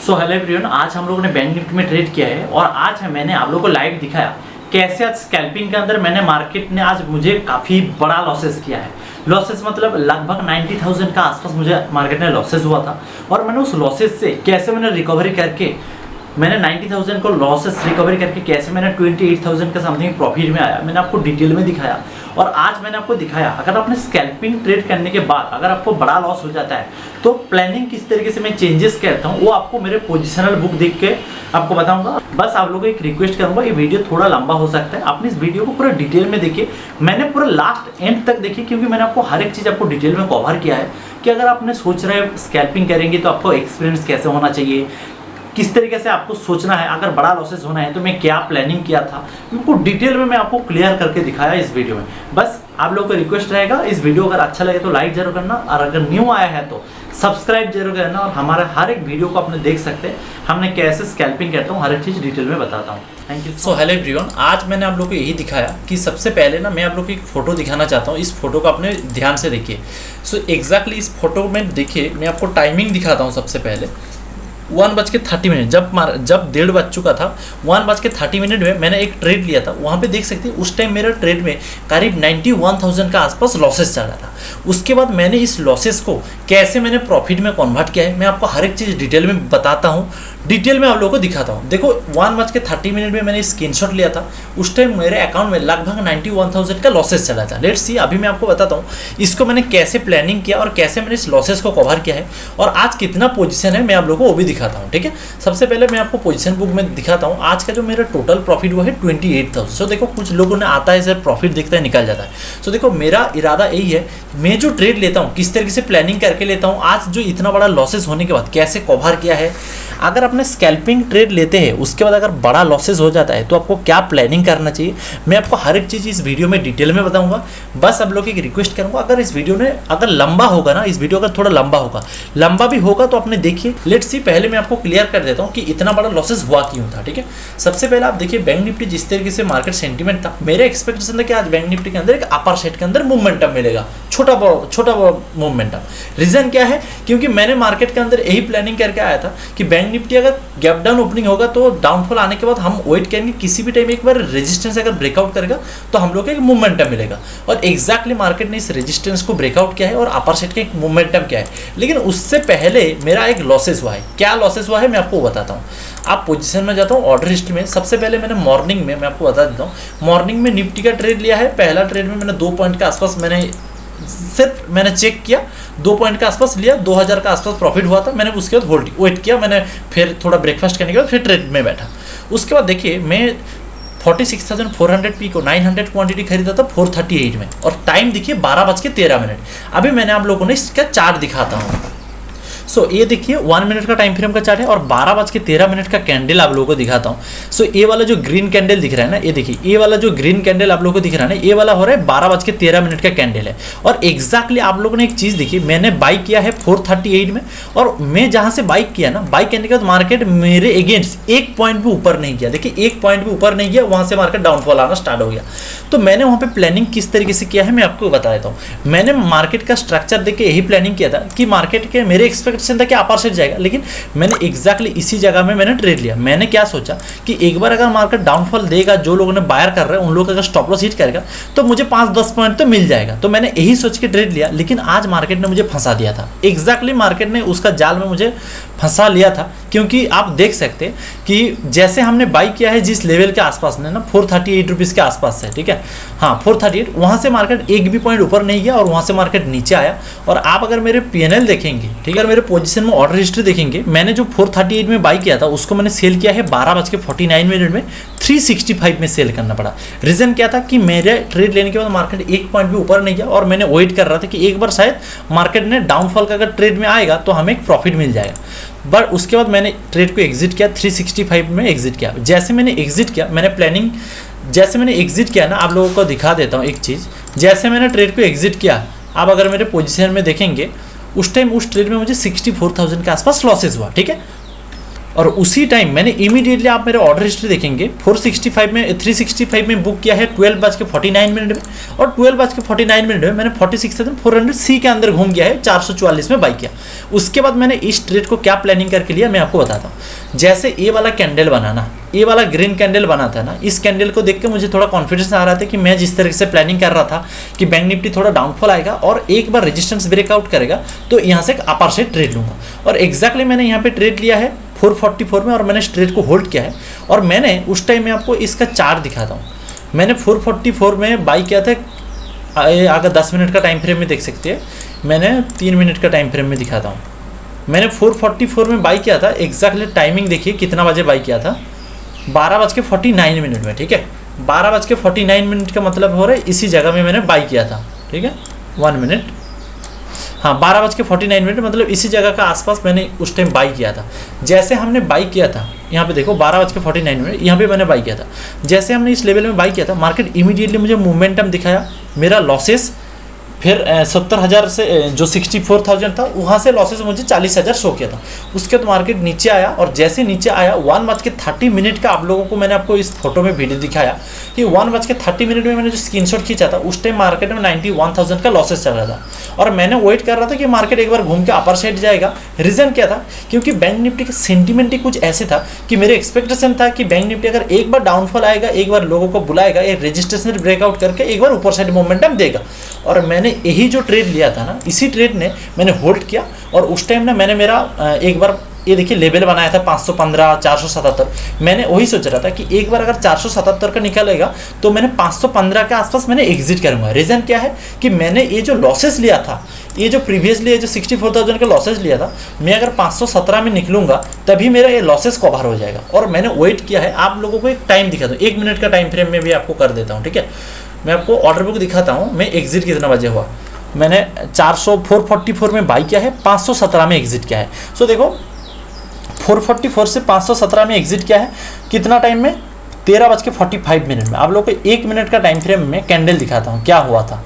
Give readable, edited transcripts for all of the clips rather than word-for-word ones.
So hello everyone, आज हम लोगों ने बैंक निफ्टी में ट्रेड किया है और आज मैंने आप लोगों को लाइव दिखाया कैसे आज स्कैल्पिंग के अंदर मैंने मार्केट ने आज मुझे काफ़ी बड़ा लॉसेस किया है। लॉसेस मतलब लगभग 90,000 का आसपास मुझे मार्केट में लॉसेस हुआ था और मैंने उस लॉसेस से कैसे मैंने रिकवरी करके मैंने 90,000 को लॉसेस रिकवरी करके कैसे मैंने 28,000 का समथिंग प्रॉफिट में आया, मैंने आपको डिटेल में दिखाया। और आज मैंने आपको दिखाया अगर आपने स्कैल्पिंग ट्रेड करने के बाद अगर आपको बड़ा लॉस हो जाता है तो प्लानिंग किस तरीके से मैं चेंजेस करता हूँ वो आपको मेरे पोजिशनल बुक देख के आपको बताऊंगा। बस आप लोगों को एक रिक्वेस्ट करूंगा, ये वीडियो थोड़ा लंबा हो सकता है, आपने इस वीडियो को पूरा डिटेल में देखिए, मैंने पूरा लास्ट एंड तक देखिए क्योंकि मैंने आपको हर एक चीज़ आपको डिटेल में कवर किया है कि अगर आपने सोच रहे हैं स्कैल्पिंग करेंगे तो आपको एक्सपीरियंस कैसे होना चाहिए, किस तरीके से आपको सोचना है, अगर बड़ा लॉसेस होना है तो मैं क्या प्लानिंग किया था, उनको डिटेल में मैं आपको क्लियर करके दिखाया इस वीडियो में। बस आप लोगों को रिक्वेस्ट रहेगा इस वीडियो अगर अच्छा लगे तो लाइक जरूर करना और अगर न्यू आया है तो सब्सक्राइब जरूर करना और हमारे हर एक वीडियो को आपने देख सकते हैं, हमने कैसे स्कैल्पिंग करता हूँ हर एक चीज़ डिटेल में बताता हूँ। Thank you. So hello everyone, आज मैंने आप लोग को यही दिखाया कि सबसे पहले ना मैं आप लोग को एक फ़ोटो दिखाना चाहता हूँ। इस फोटो को आपने ध्यान से देखिए। सो एग्जैक्टली इस फोटो में देखिए, मैं आपको टाइमिंग दिखाता हूँ। सबसे पहले 1:30 जब 1:30 बज चुका था, 1:30 में मैंने एक ट्रेड लिया था। वहाँ पे देख सकते हैं उस टाइम मेरा ट्रेड में करीब 91,000 का आसपास लॉसेस चल रहा था। उसके बाद मैंने इस लॉसेस को कैसे मैंने प्रॉफिट में कन्वर्ट किया है मैं आपको हर एक चीज़ डिटेल में बताता हूँ, डिटेल में आप लोगों को दिखाता हूँ। देखो 1:30 में मैंने स्क्रीनशॉट लिया था, उस टाइम मेरे अकाउंट में लगभग 91,000 का लॉसेस चला था। लेट्स सी अभी मैं आपको बताता हूँ इसको मैंने कैसे प्लानिंग किया और कैसे मैंने इस लॉसेस को कवर किया है और आज कितना पोजीशन है मैं आप लोगों को वो भी दिखाता हूँ। ठीक है, सबसे पहले मैं आपको पोजीशन बुक में दिखाता हूँ। आज का जो मेरा टोटल प्रॉफिट हुआ है 28,000। सो देखो कुछ लोगों ने आता है सर प्रॉफिट दिखता है निकल जाता है। सो देखो मेरा इरादा यही है, मैं जो ट्रेड लेता हूँ किस तरीके से प्लानिंग करके लेता हूँ, आज जो इतना बड़ा लॉसेस होने के बाद कैसे कवर किया है। अगर अपने स्कैल्पिंग ट्रेड लेते हैं उसके बाद अगर बड़ा लॉसेस हो जाता है तो आपको क्या प्लानिंग करना चाहिए मैं आपको हर एक चीज़ इस वीडियो में डिटेल में बताऊंगा। बस आप लोग एक रिक्वेस्ट करूंगा, अगर इस वीडियो ने अगर लंबा होगा ना, इस वीडियो अगर थोड़ा लंबा भी होगा तो आपने देखिए। लेट्स सी पहले मैं आपको क्लियर कर देता हूँ कि इतना बड़ा लॉसेस हुआ क्यों था। ठीक है, सबसे पहले आप देखिए बैंक निफ्टी जिस तरीके से मार्केट सेंटीमेंट था, मेरे एक्सपेक्टेशन था कि आज बैंक निफ्टी के अंदर एक अपर साइड के अंदर मूवमेंटम मिलेगा, छोटा बड़ा मूवमेंटम। रीजन क्या है, क्योंकि मैंने मार्केट के अंदर यही प्लानिंग करके आया था कि बैंक निफ्टी अगर गैप डाउन ओपनिंग होगा तो डाउनफॉल आने के बाद हम वेट करेंगे, किसी भी टाइम एक बार रेजिस्टेंस अगर ब्रेकआउट करेगा तो हम लोग को एक मूवमेंटम मिलेगा। और एग्जैक्टली मार्केट ने इस रेजिस्टेंस को ब्रेकआउट किया है और अपर साइड का एक मूवमेंटम किया है। लेकिन उससे पहले मेरा एक लॉसेस हुआ है। क्या लॉसेस हुआ है मैं आपको बताता हूँ। आप पोजीशन में जाता हूँ ऑर्डर हिस्ट्री में। सबसे पहले मैंने मॉर्निंग में मैं आपको बता देता हूँ, मॉर्निंग में निफ्टी का ट्रेड लिया है। पहला ट्रेड में मैंने 2 पॉइंट के आसपास मैंने चेक किया, 2 पॉइंट के आसपास लिया, 2,000 का आसपास प्रॉफिट हुआ था। मैंने उसके बाद होल्ड वेट किया, मैंने फिर थोड़ा ब्रेकफास्ट करने के बाद फिर ट्रेड में बैठा। उसके बाद देखिए मैं 46,400 पी को 900 क्वांटिटी खरीदा था 438 में और टाइम देखिए 12:13। अभी मैंने आप लोगों ने इसका चार्ट दिखाता हूँ। सो ये देखिए 1 मिनट का टाइम फ्रेम का चार्ट है और 12:13 का कैंडल आप लोगों को दिखाता हूँ। सो ये वाला जो ग्रीन कैंडल दिख रहा है ना, ये देखिए ये वाला जो ग्रीन कैंडल आप लोगों को दिख रहा है ना, ये वाला हो रहा है 12:13 का कैंडल है। और एग्जैक्टली आप लोगों ने एक चीज़ देखी, मैंने बाई किया है 438 में और मैं जहाँ से बाई किया ना, बाई करने के बाद मार्केट मेरे अगेंस्ट 1 पॉइंट भी ऊपर नहीं गया। देखिए 1 पॉइंट भी ऊपर नहीं गया, वहाँ से मार्केट डाउनफॉल आना स्टार्ट हो गया। तो मैंने वहाँ पर प्लानिंग किस तरीके से किया है मैं आपको बता देता हूँ। मैंने मार्केट का स्ट्रक्चर देख के यही प्लानिंग किया था कि मार्केट के मेरे एक्सपेक्टेशन था कि अपर साइड जाएगा, लेकिन मैंने एग्जैक्टली इसी जगह में मैंने ट्रेड लिया। मैंने क्या सोचा कि एक बार अगर मार्केट डाउनफॉल देगा, जो लोगों ने बायर कर रहे हैं उन लोगों का अगर स्टॉप लॉस हिट करेगा तो मुझे 5-10 पॉइंट तो मिल जाएगा। तो मैंने यही सोच के ट्रेड लिया, लेकिन आज मार्केट ने मुझे फंसा दिया था। एग्जैक्टली मार्केट ने उसका जाल में मुझे फंसा लिया था, क्योंकि आप देख सकते हैं कि जैसे हमने बाई किया है जिस लेवल के आसपास में ना 438 रुपीज़ के आसपास से, ठीक है, हाँ 438, वहाँ से मार्केट एक भी पॉइंट ऊपर नहीं गया और वहाँ से मार्केट नीचे आया। और आप अगर मेरे PNL देखेंगे, ठीक है, मेरे पोजीशन में ऑर्डर हिस्ट्री देखेंगे, मैंने जो 438 में बाई किया था उसको मैंने सेल किया है 12:49 में 365 में सेल करना पड़ा। रीज़न क्या था कि मेरे ट्रेड लेने के बाद मार्केट 1 पॉइंट भी ऊपर नहीं गया और मैंने वेट कर रहा था कि एक बार शायद मार्केट ने डाउनफॉल का अगर ट्रेड में आएगा तो हमें एक प्रॉफिट मिल जाएगा। बट उसके बाद मैंने ट्रेड को एग्जिट किया, 365 में एग्जिट किया। जैसे मैंने एग्जिट किया, मैंने प्लानिंग जैसे मैंने एग्जिट किया ना, आप लोगों को दिखा देता हूँ एक चीज़। जैसे मैंने ट्रेड को एग्जिट किया, आप अगर मेरे पोजीशन में देखेंगे उस टाइम उस ट्रेड में मुझे 64,000 के आसपास लॉसेस हुआ। ठीक है, और उसी टाइम मैंने इमीडिएटली, आप मेरे ऑर्डर हिस्ट्री देखेंगे, 365 में बुक किया है 12:49 में, और 12:49 में मैंने 46,400 सी के अंदर घूम गया है, 444 में बाई किया। उसके बाद मैंने इस ट्रेड को क्या प्लानिंग करके लिया मैं आपको बताता हूँ। जैसे ये वाला कैंडल बनाना, ये वाला ग्रीन कैंडल बना था ना, इस कैंडल को देख के मुझे थोड़ा कॉन्फिडेंस आ रहा था कि मैं जिस तरीके से प्लानिंग कर रहा था कि बैंक निफ्टी थोड़ा डाउनफॉल आएगा और एक बार रेजिस्टेंस ब्रेकआउट करेगा तो यहाँ से एक अपर से ट्रेड लूँगा, और एग्जैक्टली मैंने यहाँ पे ट्रेड लिया है 444 में, और मैंने इस ट्रेड को होल्ड किया है। और मैंने उस टाइम में आपको इसका चार्ट दिखाता हूँ, मैंने 444 में बाई किया था। अगर 10 मिनट का टाइम फ्रेम में देख सकते हैं, मैंने 3 मिनट का टाइम फ्रेम में दिखाता हूँ। मैंने 444 में बाई किया था, एग्जैक्टली टाइमिंग देखिए कितना बजे बाई किया था, 12:49 में, ठीक है। 12:49 का मतलब हो रहा है इसी जगह में मैंने बाई किया था, ठीक है। 1 मिनट, हाँ 12:49 मतलब इसी जगह का आसपास मैंने उस टाइम बाई किया था। जैसे हमने बाई किया था, यहाँ पे देखो 12:49 यहाँ पे मैंने बाई किया था। जैसे हमने इस लेवल में बाई किया था, मार्केट इमीडिएटली मुझे मोमेंटम दिखाया, मेरा लॉसेस फिर 70,000 से जो 64,000 था वहाँ से लॉसेस मुझे 40,000 शो किया था। उसके बाद मार्केट नीचे आया, और जैसे नीचे आया 1:30 का आप लोगों को मैंने आपको इस फोटो में वीडियो दिखाया कि 1:30 में मैंने जो स्क्रीनशॉट खींचा था, उस टाइम मार्केट में 91,000 का लॉसेस चल रहा था, और मैंने वेट कर रहा था कि मार्केट एक बार घूम के अपर साइड जाएगा। रीज़न क्या था, क्योंकि बैंक निफ्टी का सेंटिमेंट ही कुछ ऐसे था कि मेरे एक्सपेक्टेशन था कि बैंक निफ्टी अगर एक बार डाउनफॉल आएगा, एक बार लोगों को बुलाएगा, एक रजिस्ट्रेशन ब्रेकआउट करके एक बार ऊपर साइड मोमेंटम देगा। और मैंने यही जो ट्रेड लिया था ना, इसी ट्रेड ने मैंने होल्ड किया, और उस टाइम ना मैंने मेरा एक बार ये देखिए लेवल बनाया था 515, 477। मैंने वही सोच रहा था कि एक बार अगर 477 का निकलेगा तो मैंने 515 के आसपास मैंने एग्जिट करूंगा। रीज़न क्या है कि मैंने ये जो लॉसेस लिया था, ये जो प्रीवियसली जो 64,000 का लॉसेस लिया था, मैं अगर 517 में निकलूंगा तभी मेरा ये लॉसेस कवर हो जाएगा। और मैंने वेट किया है, आप लोगों को एक टाइम दिखा दूँ, 1 मिनट का टाइम फ्रेम में भी आपको कर देता हूँ, ठीक है। मैं आपको ऑर्डर बुक दिखाता हूँ, मैं एग्जिट कितना बजे हुआ। मैंने 444 में बाई किया है, 517 में एग्जिट किया है। सो देखो 444 से 517 में एग्जिट किया है, कितना टाइम में, 13:45 में। आप लोग को 1 मिनट का टाइम फ्रेम में कैंडल दिखाता हूँ क्या हुआ था।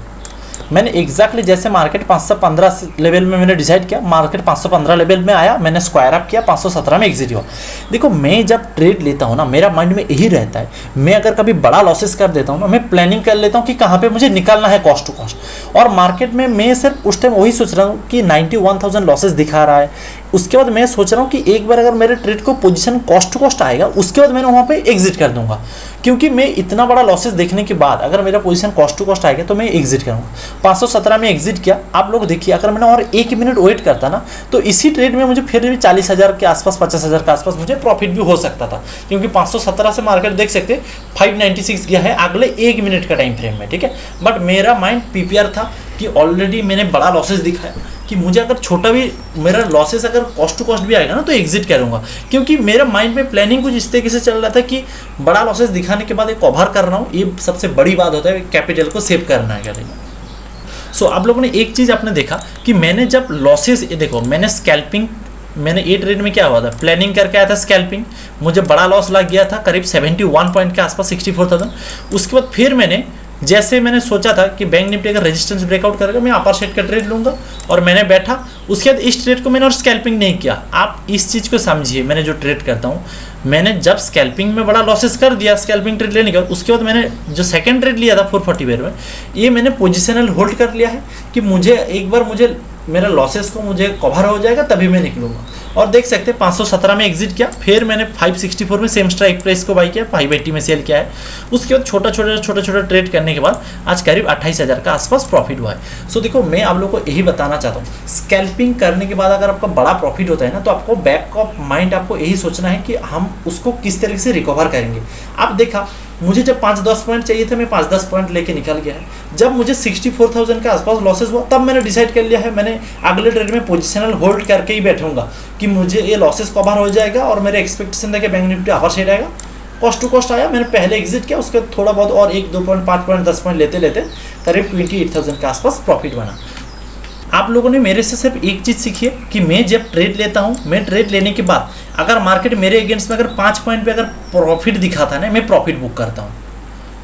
मैंने एग्जैक्टली जैसे मार्केट 515 लेवल में मैंने डिसाइड किया, मार्केट 515 लेवल में आया, मैंने स्क्वायर अप किया, 517 में एग्जिट हुआ। देखो मैं जब ट्रेड लेता हूँ ना, मेरा माइंड में यही रहता है, मैं अगर कभी बड़ा लॉसेस कर देता हूँ ना, मैं प्लानिंग कर लेता हूँ कि कहाँ पे मुझे निकालना है कॉस्ट टू कॉस्ट। और मार्केट में मैं सिर्फ उस टाइम वही सोच रहा हूँ कि 91,000 लॉसेस दिखा रहा है। उसके बाद मैं सोच रहा हूँ कि एक बार अगर मेरे ट्रेड को पोजीशन कॉस्ट टू कॉस्ट आएगा, उसके बाद मैंने वहाँ पे एग्जिट कर दूंगा, क्योंकि मैं इतना बड़ा लॉसेस देखने के बाद अगर मेरा पोजीशन कॉस्ट टू कॉस्ट आएगा तो मैं एग्जिट करूँगा। 517 में एग्जिट किया। आप लोग देखिए, अगर मैंने और 1 मिनट वेट करता ना तो इसी ट्रेड में मुझे फिर भी 40,000 के आसपास, 50,000 के आसपास मुझे प्रॉफिट भी हो सकता था, क्योंकि 517 से मार्केट देख सकते 596 गया है अगले 1 मिनट का टाइम फ्रेम में, ठीक है। बट मेरा माइंड पीपीआर था कि ऑलरेडी मैंने बड़ा लॉसेस दिखाया कि मुझे अगर छोटा भी मेरा लॉसेस अगर कॉस्ट टू कॉस्ट भी आएगा ना तो एग्जिट करूंगा, क्योंकि मेरा माइंड में प्लानिंग कुछ इस तरीके से चल रहा था कि बड़ा लॉसेस दिखाने के बाद एक कवर कर रहा हूँ, ये सबसे बड़ी बात होता है, कैपिटल को सेव करना है क्या। सो आप लोगों ने एक चीज़ आपने देखा कि मैंने जब लॉसेस, ये देखो मैंने स्कैल्पिंग, मैंने ये ट्रेड में क्या हुआ था, प्लानिंग करके आया था स्कैल्पिंग, मुझे बड़ा लॉस लग गया था करीब 71 पॉइंट के आसपास, 64,000। उसके बाद फिर मैंने जैसे मैंने सोचा था कि बैंक निफ्टी अगर रेजिस्टेंस ब्रेकआउट करेगा मैं अपर साइड का ट्रेड लूंगा, और मैंने बैठा। उसके बाद इस ट्रेड को मैंने और स्कैल्पिंग नहीं किया। आप इस चीज़ को समझिए, मैंने जो ट्रेड करता हूँ, मैंने जब स्कैल्पिंग में बड़ा लॉसेस कर दिया स्कैल्पिंग ट्रेड लेने के बाद, उसके बाद मैंने जो सेकंड ट्रेड लिया था 440 में, ये मैंने पोजिशनल होल्ड कर लिया है कि मुझे एक बार मुझे मेरा लॉसेस को मुझे कवर हो जाएगा तभी मैं निकलूंगा। और देख सकते हैं 517 में एग्जिट किया, फिर मैंने 564 में सेम स्ट्राइक प्राइस को बाई किया, 580 में सेल किया है। उसके बाद छोटा छोटा ट्रेड करने के बाद आज करीब 28,000 का आसपास प्रॉफिट हुआ है। सो देखो मैं आप लोग को यही बताना चाहता हूँ, स्कैल्पिंग करने के बाद अगर आपका बड़ा प्रॉफिट होता है ना, तो आपको बैक ऑफ माइंड आपको यही सोचना है कि हम उसको किस तरीके से रिकवर करेंगे। आप देखा, मुझे जब 5-10 पॉइंट चाहिए थे, मैं 5-10 पॉइंट लेके निकल गया है। जब मुझे 64,000 के आसपास लॉसेस हुआ, तब मैंने डिसाइड कर लिया है मैंने अगले ट्रेड में पोजिशनल होल्ड करके ही बैठूंगा कि मुझे ये लॉसेस कवर हो जाएगा, और मेरे एक्सपेक्टेशन था कि बैंक निफ्टी अपर साइड आएगा। कॉस्ट टू कॉस्ट आया, मैंने पहले एग्जिट किया, उसके थोड़ा बहुत और 1-2 पॉइंट, 5 पॉइंट, 10 पॉइंट लेते लेते करीब 28,000 के आसपास प्रॉफिट बना। आप लोगों ने मेरे से सिर्फ एक चीज़ सीखी है कि मैं जब ट्रेड लेता हूँ, मैं ट्रेड लेने के बाद अगर मार्केट मेरे अगेंस्ट में अगर 5 पॉइंट पे अगर प्रॉफिट दिखाता है ना, मैं प्रॉफिट बुक करता हूँ,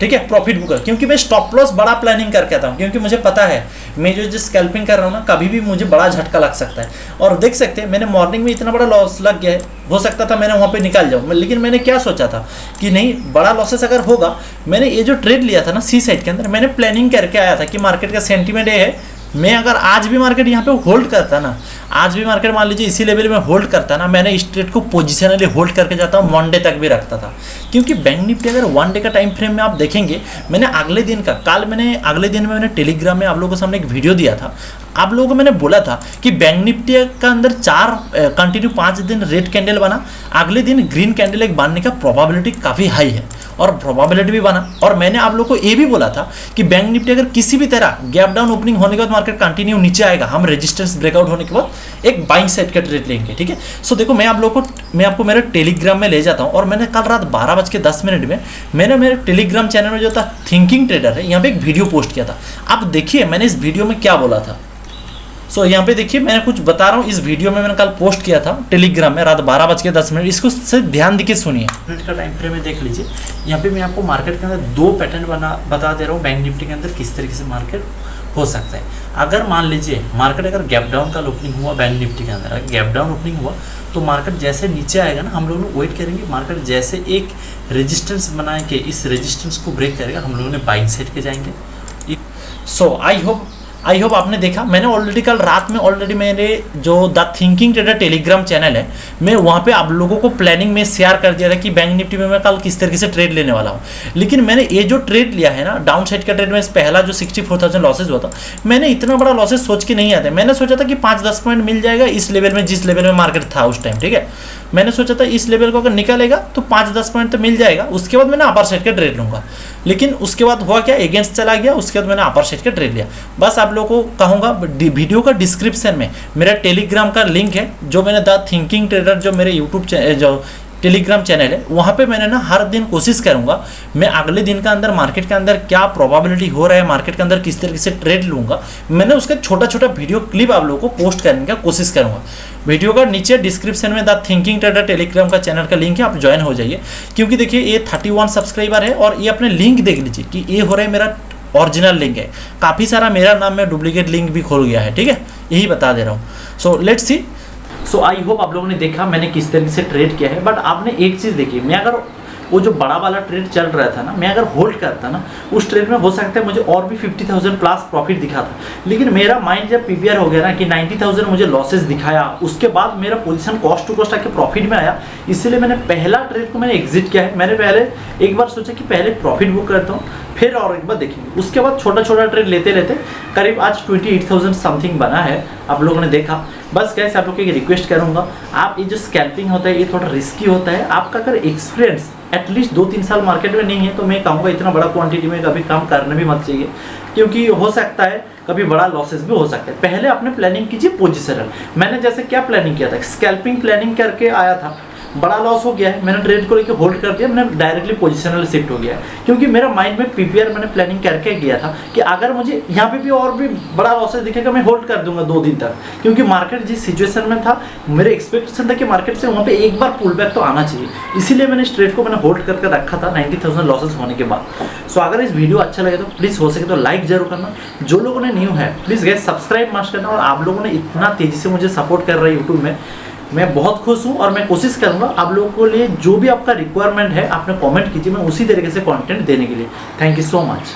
ठीक है, प्रॉफिट बुकर, क्योंकि मैं स्टॉप लॉस बड़ा प्लानिंग करके आता हूँ, क्योंकि मुझे पता है मैं जो स्कैल्पिंग कर रहा हूँ ना, कभी भी मुझे बड़ा झटका लग सकता है। और देख सकते हैं मैंने मॉर्निंग में इतना बड़ा लॉस लग गया है, हो सकता था मैंने वहाँ पे निकाल जाऊँ, लेकिन मैंने क्या सोचा था कि नहीं, बड़ा लॉसेस अगर होगा, मैंने ये जो ट्रेड लिया था ना सी साइड के अंदर, मैंने प्लानिंग करके आया था कि मार्केट का सेंटीमेंट ये है, मैं अगर आज भी मार्केट यहाँ पे होल्ड करता ना, आज भी मार्केट मान लीजिए इसी लेवल में होल्ड करता ना, मैंने इस ट्रेड को पोजिशनली होल्ड करके जाता हूँ, 1 डे तक भी रखता था। क्योंकि बैंक निफ्टी अगर 1 डे का टाइम फ्रेम में आप देखेंगे, मैंने अगले दिन का अगले दिन में मैंने टेलीग्राम में आप लोगों के सामने एक वीडियो दिया था, आप लोगों को मैंने बोला था कि बैंक निफ्टी का अंदर 5 दिन रेड कैंडल बना, अगले दिन ग्रीन कैंडल एक बनने का प्रोबेबिलिटी काफ़ी हाई है, और प्रोबेबिलिटी भी बना। और मैंने आप लोगों को ये भी बोला था कि बैंक निफ्टी अगर किसी भी तरह गैप डाउन ओपनिंग होने के बाद मार्केट कंटिन्यू नीचे आएगा, हम रेजिस्टेंस ब्रेकआउट होने के बाद एक बाइंग साइड का ट्रेड लेंगे, ठीक है। सो देखो, मैं आपको मेरे टेलीग्राम में ले जाता हूँ, और मैंने कल रात 12:10 में मैंने मेरे टेलीग्राम चैनल में जो था थिंकिंग ट्रेडर है, यहाँ पे एक वीडियो पोस्ट किया था। आप देखिए मैंने इस वीडियो में क्या बोला था। सो यहाँ पे देखिए मैं कुछ बता रहा हूँ, इस वीडियो में मैंने कल पोस्ट किया था टेलीग्राम में रात 12:10, इसको से ध्यान देके सुनिए। मिनट का टाइम फ्रेम में देख लीजिए, यहाँ पे मैं आपको मार्केट के अंदर 2 पैटर्न बता दे रहा हूँ बैंक निफ्टी के अंदर किस तरीके से मार्केट हो सकता है। अगर मान लीजिए मार्केट अगर गैप डाउन का ओपनिंग हुआ बैंक निफ्टी के अंदर, अगर गैप डाउन ओपनिंग हुआ तो मार्केट जैसे नीचे आएगा ना, हम लोगों ने वेट करेंगे, मार्केट जैसे एक रेजिस्टेंस बना के इस रेजिस्टेंस को ब्रेक करेगा, हम लोगों ने बाइंग साइड के जाएंगे। सो आई होप आपने देखा, मैंने ऑलरेडी कल रात में मेरे जो the thinking trader Telegram channel है, मैं वहाँ पे आप लोगों को प्लानिंग में शेयर कर दिया था कि बैंक निफ्टी में मैं कल किस तरीके से ट्रेड लेने वाला हूँ। लेकिन मैंने ये जो ट्रेड लिया है ना, डाउन साइड का ट्रेड में पहला जो 64,000 लॉसेज हुआ था, मैंने इतना बड़ा लॉसेज सोच के नहीं आते। मैंने सोचा था कि 5-10 पॉइंट मिल जाएगा इस लेवल में, जिस लेवल में मार्केट था उस टाइम, ठीक है। मैंने सोचा था इस लेवल को अगर निकलेगा तो 5-10 पॉइंट तो मिल जाएगा, उसके बाद मैंने अपर साइड का ट्रेड लूँगा। लेकिन उसके बाद हुआ क्या, अगेंस्ट चला गया, उसके बाद मैंने अपर साइड का ट्रेड लिया। बस आप लोगों को कहूँगा, वीडियो का डिस्क्रिप्शन में मेरा टेलीग्राम का लिंक है, जो मैंने द थिंकिंग ट्रेडर जो मेरे यूट्यूब जो टेलीग्राम चैनल है, वहाँ पे मैंने ना हर दिन कोशिश करूँगा, मैं अगले दिन का अंदर मार्केट के अंदर क्या प्रोबेबिलिटी हो रहा है, मार्केट के अंदर किस तरीके से ट्रेड लूँगा, मैंने उसका छोटा वीडियो क्लिप आप लोगों को पोस्ट करने का कोशिश करूँगा। वीडियो का नीचे डिस्क्रिप्शन में द थिंकिंग ट्रेडर टेलीग्राम का चैनल का लिंक है, आप ज्वाइन हो जाइए। क्योंकि देखिए ये 31 सब्सक्राइबर है, और ये अपने लिंक देख लीजिए कि ये हो रहा है मेरा ओरिजिनल लिंक है, काफ़ी सारा मेरा नाम में डुप्लीकेट लिंक भी खोल गया है, ठीक है, यही बता दे रहा हूँ। So let's see. So I hope आप लोगों ने देखा मैंने किस तरीके से ट्रेड किया है। बट आपने एक चीज़ देखी, मैं अगर वो जो बड़ा वाला ट्रेड चल रहा था ना, मैं अगर होल्ड करता ना उस ट्रेड में, हो सकता है मुझे और भी 50,000 प्लस प्रॉफिट दिखा था। लेकिन मेरा माइंड जब पीपीआर हो गया ना कि 90,000 मुझे लॉसेस दिखाया, उसके बाद मेरा पोजीशन कॉस्ट टू कॉस्ट आके प्रॉफिट में आया, इसलिए मैंने पहला ट्रेड को मैंने एग्जिट किया है। मैंने पहले एक बार सोचा कि पहले प्रॉफिट बुक करता हूँ, फिर और एक बार देखेंगे। उसके बाद छोटा ट्रेड लेते लेते करीब आज 28,000 समथिंग बना है, आप लोगों ने देखा। बस कैसे आप लोग को रिक्वेस्ट करूँगा, आप ये जो स्कैल्पिंग होता है ये थोड़ा रिस्की होता है। आपका अगर एक्सपीरियंस एटलीस्ट 2-3 साल मार्केट में नहीं है तो मैं कहूँगा इतना बड़ा क्वांटिटी में कभी काम करने भी मत चाहिए, क्योंकि हो सकता है कभी बड़ा लॉसेस भी हो सकता है। पहले अपने प्लानिंग कीजिए पोजिशनल। मैंने जैसे क्या प्लानिंग किया था, स्कैल्पिंग प्लानिंग करके आया था, बड़ा लॉस हो गया है, मैंने ट्रेड को लेकर होल्ड कर दिया, मैंने डायरेक्टली पोजिशनल शिफ्ट हो गया है। क्योंकि मेरा माइंड में पीपीआर मैंने प्लानिंग करके गया था कि अगर मुझे यहाँ पे भी और भी बड़ा लॉसेस दिखेगा मैं होल्ड कर दूंगा 2 दिन तक, क्योंकि मार्केट जिस सिचुएशन में था मेरे एक्सपेक्टेशन था कि मार्केट से वहाँ पे एक बार पुल बैक तो आना चाहिए, इसीलिए मैंने इस ट्रेड को मैंने होल्ड करके रखा था 90,000 लॉसेस होने के बाद। सो अगर इस वीडियो अच्छा लगे तो प्लीज़ हो सके तो लाइक जरूर करना, जो लोगों ने न्यू है प्लीज़ गाइस सब्सक्राइब मस्ट करना। और आप लोगों ने इतना तेज़ी से मुझे सपोर्ट कर रहे हैं यूट्यूब में, मैं बहुत खुश हूँ। और मैं कोशिश करूँगा आप लोगों को लिए जो भी आपका रिक्वायरमेंट है आपने कमेंट कीजिए, मैं उसी तरीके से कंटेंट देने के लिए। Thank you so much.